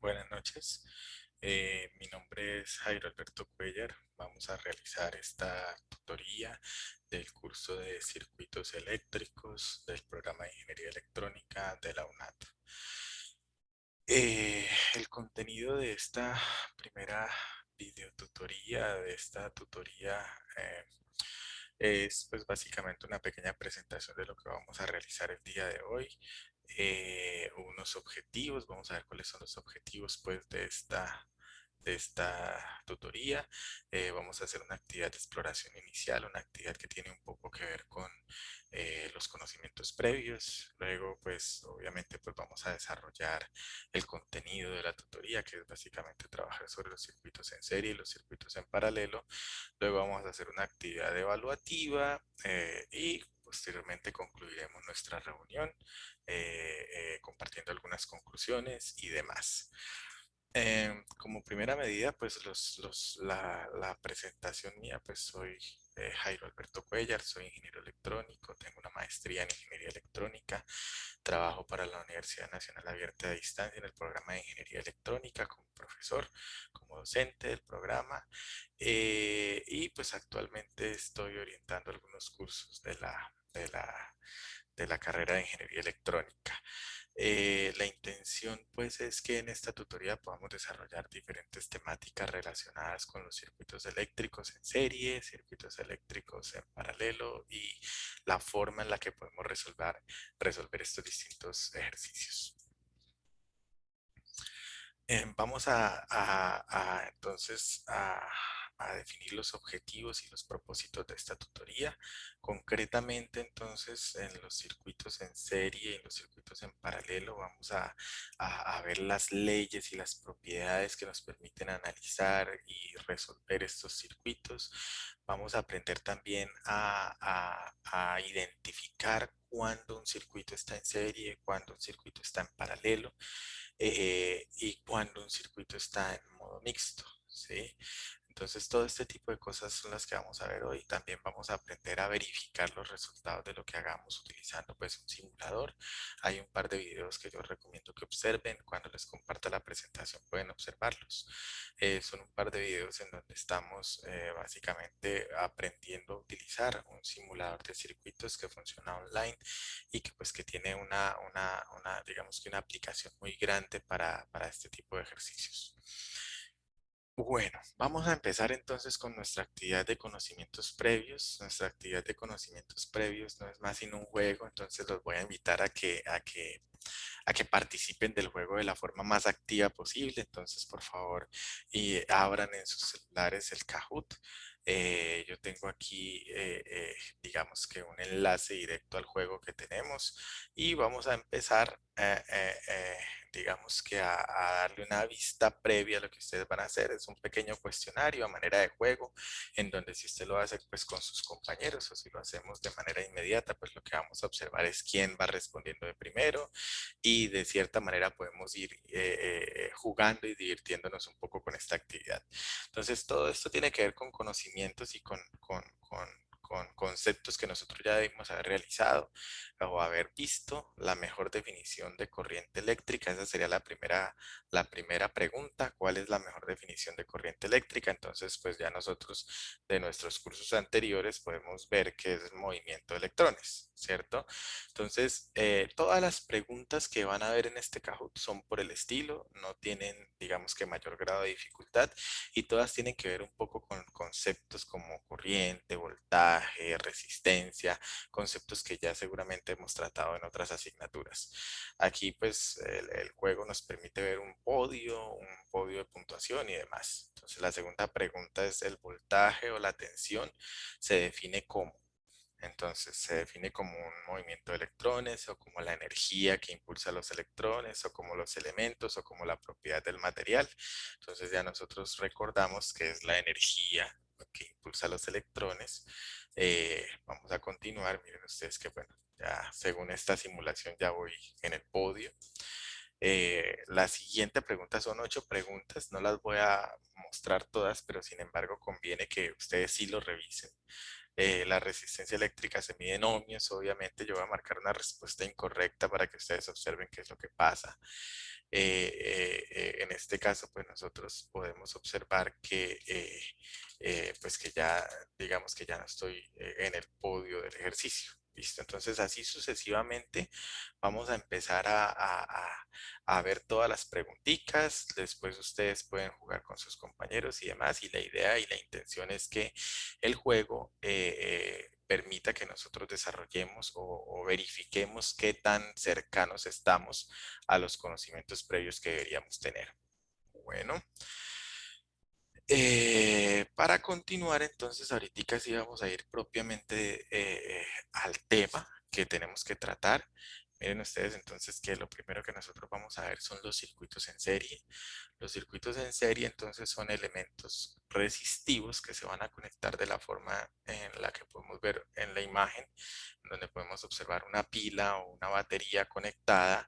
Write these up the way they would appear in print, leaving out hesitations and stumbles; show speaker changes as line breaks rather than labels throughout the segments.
Buenas noches. Mi nombre es Jairo Alberto Cuellar. Vamos a realizar esta tutoría del curso de circuitos eléctricos del programa de Ingeniería Electrónica de la UNAT. El contenido de esta primera videotutoría, de esta tutoría, eh, es pues básicamente una pequeña presentación de lo que vamos a realizar el día de hoy. Unos objetivos, vamos a ver cuáles son los objetivos pues de esta tutoría. Vamos a hacer una actividad de exploración inicial, una actividad que tiene un poco que ver con los conocimientos previos. Luego, pues obviamente, pues vamos a desarrollar el contenido de la tutoría, que es básicamente trabajar sobre los circuitos en serie y los circuitos en paralelo. Luego vamos a hacer una actividad evaluativa y posteriormente concluiremos nuestra reunión compartiendo algunas conclusiones y demás. Como primera medida, pues la presentación mía, pues soy Jairo Alberto Cuellar, soy ingeniero electrónico, tengo una maestría en ingeniería electrónica, trabajo para la Universidad Nacional Abierta de Distancia en el programa de ingeniería electrónica como profesor, como docente del programa, y pues actualmente estoy orientando algunos cursos de la carrera de ingeniería electrónica. La intención pues es que en esta tutoría podamos desarrollar diferentes temáticas relacionadas con los circuitos eléctricos en serie, circuitos eléctricos en paralelo y la forma en la que podemos resolver estos distintos ejercicios. Vamos entonces a definir los objetivos y los propósitos de esta tutoría. Concretamente, entonces, en los circuitos en serie y en los circuitos en paralelo, vamos a ver las leyes y las propiedades que nos permiten analizar y resolver estos circuitos. Vamos a aprender también a identificar cuándo un circuito está en serie, cuándo un circuito está en paralelo y cuando un circuito está en modo mixto, ¿sí? Entonces, todo este tipo de cosas son las que vamos a ver hoy. También vamos a aprender a verificar los resultados de lo que hagamos utilizando pues un simulador. Hay un par de videos que yo recomiendo que observen. Cuando les comparta la presentación pueden observarlos. Son un par de videos en donde estamos básicamente aprendiendo a utilizar un simulador de circuitos que funciona online y que pues que tiene digamos que una aplicación muy grande para este tipo de ejercicios. Bueno, vamos a empezar entonces con nuestra actividad de conocimientos previos. Nuestra actividad de conocimientos previos no es más sino un juego, entonces los voy a invitar a que participen del juego de la forma más activa posible. Entonces, por favor, y abran en sus celulares el Kahoot. Yo tengo aquí, digamos que un enlace directo al juego que tenemos y vamos a empezar, digamos que a darle una vista previa a lo que ustedes van a hacer. Es un pequeño cuestionario a manera de juego en donde si usted lo hace pues con sus compañeros o si lo hacemos de manera inmediata, pues lo que vamos a observar es quién va respondiendo de primero y de cierta manera podemos ir jugando y divirtiéndonos un poco con esta actividad. Entonces, todo esto tiene que ver con conocimientos y con conceptos que nosotros ya debimos haber realizado o haber visto. La mejor definición de corriente eléctrica, esa sería la primera pregunta. ¿Cuál es la mejor definición de corriente eléctrica? Entonces, pues ya nosotros de nuestros cursos anteriores podemos ver qué es movimiento de electrones, ¿cierto? Entonces, todas las preguntas que van a ver en este Kahoot son por el estilo, no tienen, digamos que mayor grado de dificultad y todas tienen que ver un poco con conceptos como corriente, voltaje, resistencia, conceptos que ya seguramente hemos tratado en otras asignaturas. Aquí, pues, el juego nos permite ver un podio de puntuación y demás. Entonces, la segunda pregunta es: ¿el voltaje o la tensión se define como? Entonces se define como un movimiento de electrones o como la energía que impulsa los electrones o como los elementos o como la propiedad del material. Entonces ya nosotros recordamos que es la energía que impulsa los electrones. Vamos a continuar. Miren ustedes que bueno, ya según esta simulación ya voy en el podio. La siguiente pregunta son 8 preguntas, no las voy a mostrar todas, pero sin embargo conviene que ustedes sí lo revisen la resistencia eléctrica se mide en ohmios, obviamente yo voy a marcar una respuesta incorrecta para que ustedes observen qué es lo que pasa. En este caso, pues nosotros podemos observar que, pues que ya, digamos que ya no estoy en el podio del ejercicio. ¿Listo? Entonces, así sucesivamente vamos a empezar a ver todas las preguntitas. Después ustedes pueden jugar con sus compañeros y demás. Y la idea y la intención es que el juego permita que nosotros desarrollemos o verifiquemos qué tan cercanos estamos a los conocimientos previos que deberíamos tener. Bueno, para continuar, entonces, ahorita sí vamos a ir propiamente al tema que tenemos que tratar. Miren ustedes entonces que lo primero que nosotros vamos a ver son los circuitos en serie. Los circuitos en serie entonces son elementos resistivos que se van a conectar de la forma en la que podemos ver en la imagen, donde podemos observar una pila o una batería conectada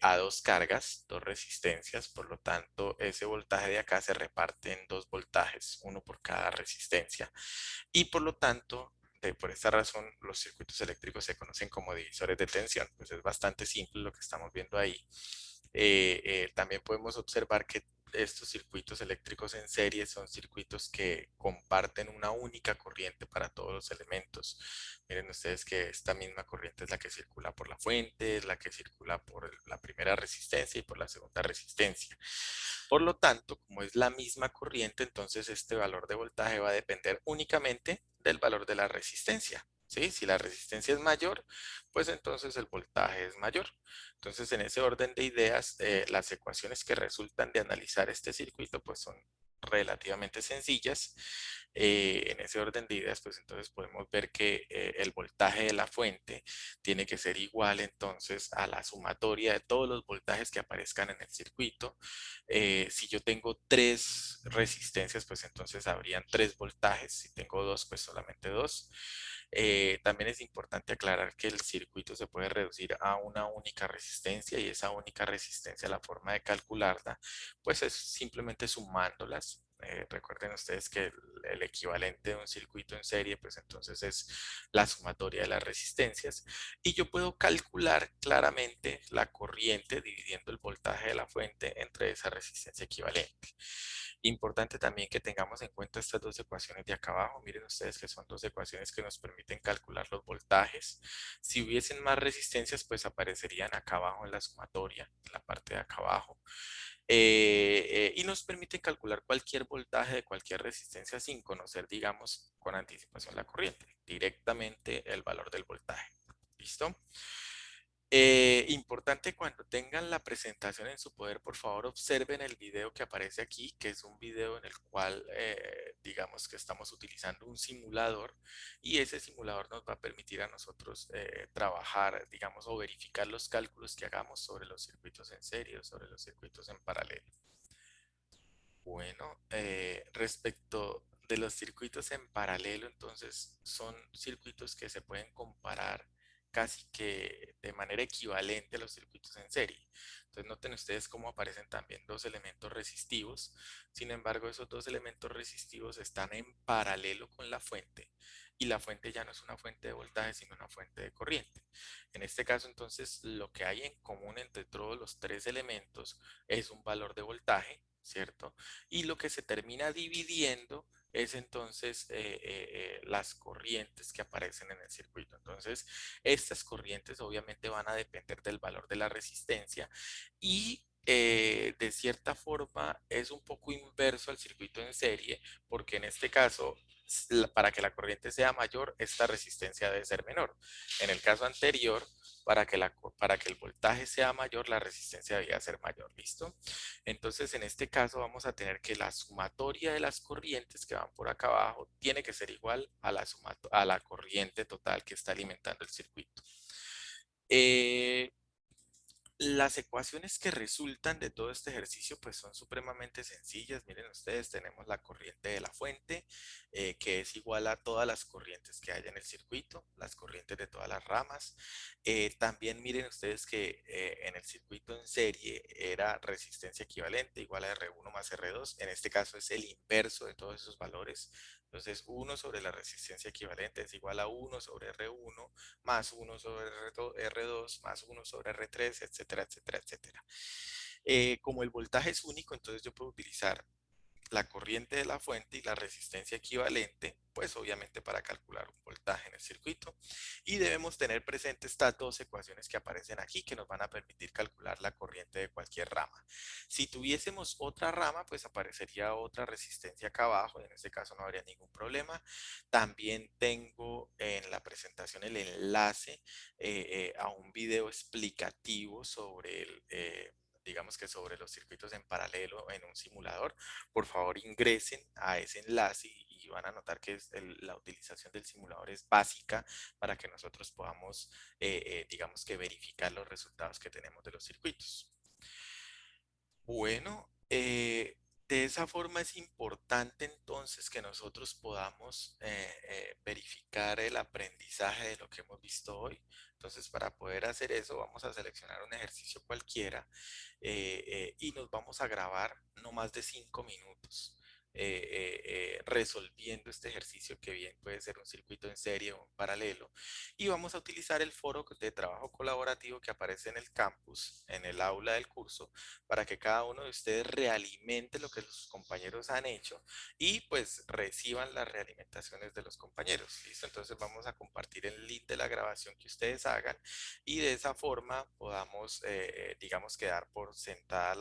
a dos cargas, dos resistencias. Por lo tanto, ese voltaje de acá se reparte en dos voltajes, uno por cada resistencia. Y por lo tanto, por esta razón, los circuitos eléctricos se conocen como divisores de tensión. Pues es bastante simple lo que estamos viendo ahí. También podemos observar que estos circuitos eléctricos en serie son circuitos que comparten una única corriente para todos los elementos. Miren ustedes que esta misma corriente es la que circula por la fuente, es la que circula por la primera resistencia y por la segunda resistencia. Por lo tanto, como es la misma corriente, entonces este valor de voltaje va a depender únicamente del valor de la resistencia. ¿Sí? Si la resistencia es mayor, pues entonces el voltaje es mayor. Entonces, en ese orden de ideas, las ecuaciones que resultan de analizar este circuito, pues son relativamente sencillas. En ese orden de ideas, pues entonces podemos ver que el voltaje de la fuente tiene que ser igual entonces a la sumatoria de todos los voltajes que aparezcan en el circuito. Si yo tengo tres resistencias, pues entonces habrían tres voltajes. Si tengo dos, pues solamente dos. También es importante aclarar que el circuito se puede reducir a una única resistencia y esa única resistencia, la forma de calcularla, pues es simplemente sumándolas. Recuerden ustedes que el equivalente de un circuito en serie, pues entonces es la sumatoria de las resistencias y yo puedo calcular claramente la corriente dividiendo el voltaje de la fuente entre esa resistencia equivalente. Importante también que tengamos en cuenta estas dos ecuaciones de acá abajo. Miren ustedes que son dos ecuaciones que nos permiten calcular los voltajes. Si hubiesen más resistencias, pues aparecerían acá abajo en la sumatoria, en la parte de acá abajo. Y nos permiten calcular cualquier voltaje de cualquier resistencia sin conocer, digamos, con anticipación la corriente, directamente el valor del voltaje. ¿Listo? Importante cuando tengan la presentación en su poder, por favor observen el video que aparece aquí, que es un video en el cual digamos que estamos utilizando un simulador y ese simulador nos va a permitir a nosotros trabajar, digamos, o verificar los cálculos que hagamos sobre los circuitos en serie o sobre los circuitos en paralelo. Bueno, respecto de los circuitos en paralelo, entonces son circuitos que se pueden comparar casi que de manera equivalente a los circuitos en serie. Entonces noten ustedes cómo aparecen también dos elementos resistivos. Sin embargo, esos dos elementos resistivos están en paralelo con la fuente y la fuente ya no es una fuente de voltaje, sino una fuente de corriente. En este caso, entonces, lo que hay en común entre todos los tres elementos es un valor de voltaje, ¿cierto? Y lo que se termina dividiendo es entonces las corrientes que aparecen en el circuito. Entonces, estas corrientes obviamente van a depender del valor de la resistencia y de cierta forma es un poco inverso al circuito en serie, porque en este caso, para que la corriente sea mayor, esta resistencia debe ser menor. En el caso anterior, para que el voltaje sea mayor, la resistencia debía ser mayor. ¿Listo? Entonces, en este caso vamos a tener que la sumatoria de las corrientes que van por acá abajo tiene que ser igual a a la corriente total que está alimentando el circuito. Eh, las ecuaciones que resultan de todo este ejercicio pues son supremamente sencillas. Miren ustedes, tenemos la corriente de la fuente, que que es igual a todas las corrientes que haya en el circuito, las corrientes de todas las ramas. También miren ustedes que en el circuito en serie era resistencia equivalente igual a R1 más R2. En este caso es el inverso de todos esos valores. Entonces 1 sobre la resistencia equivalente es igual a 1 sobre R1 más 1 sobre R2 más 1 sobre R3, etcétera, etcétera, etcétera. Como el voltaje es único, entonces yo puedo utilizar la corriente de la fuente y la resistencia equivalente, pues obviamente para calcular un voltaje en el circuito. Y debemos tener presentes estas dos ecuaciones que aparecen aquí que nos van a permitir calcular la corriente de cualquier rama. Si tuviésemos otra rama, pues aparecería otra resistencia acá abajo, en este caso no habría ningún problema. También tengo en la presentación el enlace a un video explicativo sobre digamos que sobre los circuitos en paralelo en un simulador. Por favor ingresen a ese enlace y van a notar que la utilización del simulador es básica para que nosotros podamos, digamos que verificar los resultados que tenemos de los circuitos. Bueno, de esa forma es importante entonces que nosotros podamos verificar el aprendizaje de lo que hemos visto hoy. Entonces, para poder hacer eso, vamos a seleccionar un ejercicio cualquiera y nos vamos a grabar no más de 5 minutos. Resolviendo este ejercicio que bien puede ser un circuito en serie o en paralelo, y vamos a utilizar el foro de trabajo colaborativo que aparece en el campus, en el aula del curso, para que cada uno de ustedes realimente lo que sus compañeros han hecho y pues reciban las realimentaciones de los compañeros. ¿Listo? Entonces vamos a compartir el link de la grabación que ustedes hagan y de esa forma podamos, digamos, quedar por sentada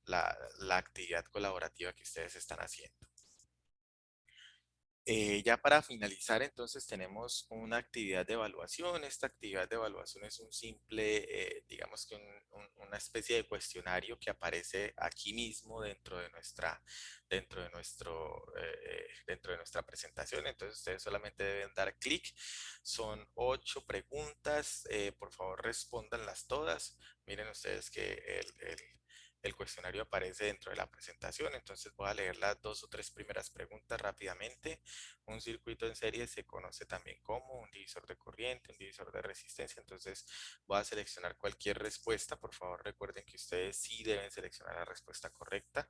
la actividad colaborativa que ustedes están haciendo. Ya para finalizar, entonces tenemos una actividad de evaluación. Esta actividad de evaluación es un simple, digamos que una especie de cuestionario que aparece aquí mismo dentro de nuestra presentación. Entonces ustedes solamente deben dar clic. Son 8 preguntas. Por favor, respóndanlas todas. Miren ustedes que el cuestionario aparece dentro de la presentación, entonces voy a leer las 2 o 3 primeras preguntas rápidamente. Un circuito en serie se conoce también como un divisor de corriente, un divisor de resistencia, entonces voy a seleccionar cualquier respuesta. Por favor, recuerden que ustedes sí deben seleccionar la respuesta correcta.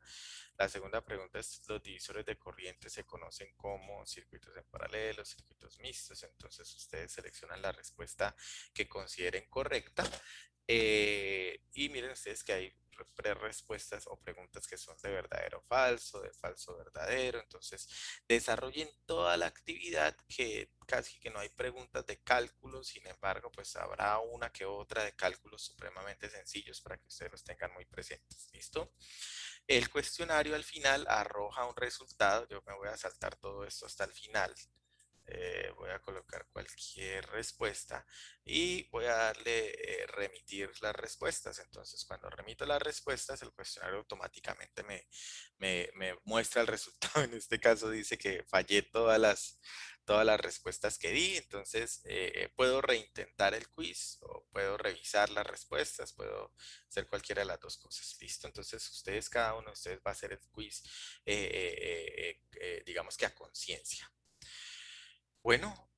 La segunda pregunta es, los divisores de corriente se conocen como circuitos en paralelo, circuitos mixtos, entonces ustedes seleccionan la respuesta que consideren correcta. Y miren ustedes que hay respuestas o preguntas que son de verdadero o falso, de falso o verdadero. Entonces, desarrollen toda la actividad, que casi que no hay preguntas de cálculo, sin embargo, pues habrá una que otra de cálculos supremamente sencillos para que ustedes los tengan muy presentes. ¿Listo? El cuestionario al final arroja un resultado. Yo me voy a saltar todo esto hasta el final. Voy a colocar cualquier respuesta y voy a darle remitir las respuestas. Entonces, cuando remito las respuestas, el cuestionario automáticamente me muestra el resultado. En este caso dice que fallé todas las respuestas que di. Entonces, puedo reintentar el quiz o puedo revisar las respuestas, puedo hacer cualquiera de las dos cosas. ¿Listo? Entonces, cada uno de ustedes va a hacer el quiz, digamos que a conciencia. Bueno,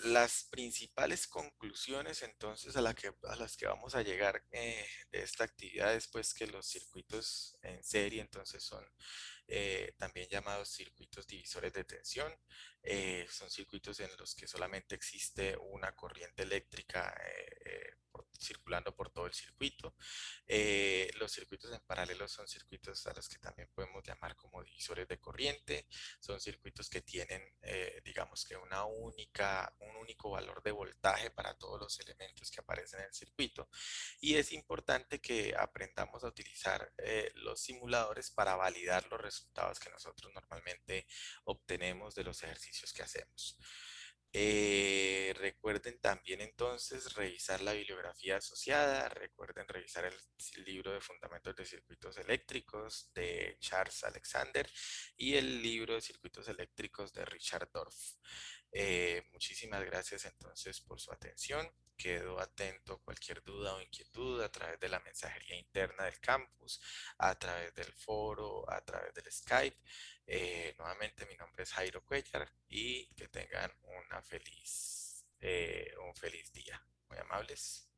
las principales conclusiones entonces a las que vamos a llegar de esta actividad es pues que los circuitos en serie entonces son también llamados circuitos divisores de tensión. Son circuitos en los que solamente existe una corriente eléctrica circulando por todo el circuito. Los circuitos en paralelo son circuitos a los que también podemos llamar como divisores de corriente. Son circuitos que tienen, digamos que un único valor de voltaje para todos los elementos que aparecen en el circuito. Y es importante que aprendamos a utilizar los simuladores para validar los resultados que nosotros normalmente obtenemos de los ejercicios que hacemos. Recuerden también entonces revisar la bibliografía asociada, recuerden revisar el libro de Fundamentos de Circuitos Eléctricos de Charles Alexander y el libro de Circuitos Eléctricos de Richard Dorff. Muchísimas gracias entonces por su atención. Quedo atento a cualquier duda o inquietud a través de la mensajería interna del campus, a través del foro, a través del Skype. Nuevamente mi nombre es Jairo Cuellar y que tengan un feliz día. Muy amables.